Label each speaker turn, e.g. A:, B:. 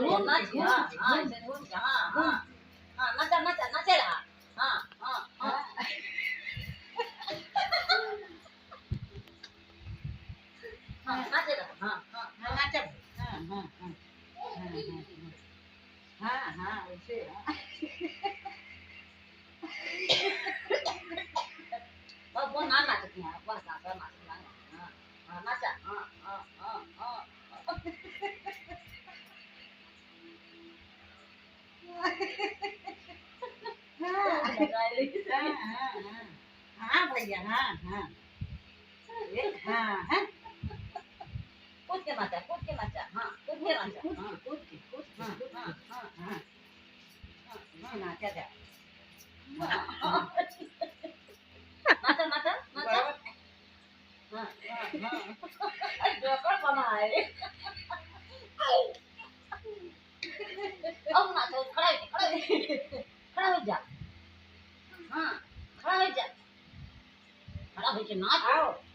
A: नाच हाँ हाँ ऐसे घूम के हाँ हाँ हाँ नाचा नाचा नाचे रहा हाँ हाँ हाँ हाँ नाचे रहा हाँ हाँ हाँ नाचे हाँ हाँ हाँ हाँ हाँ वैसे वो ना नाचती हैं बस नाचा नाचा हाँ हाँ नाचा हाँ हाँ हाँ हाँ हाँ भैया हाँ हाँ हाँ हाँ कूद के नाचा हाँ कूद के नाचा हाँ कूद के हाँ हाँ हाँ हाँ हाँ नाचा जा नाचा नाचा नाचा हाँ हाँ हाँ जोकर बनाए अब नाचो खड़ा हो जा हाँ खड़ा हो जा खड़ा हो जा नाच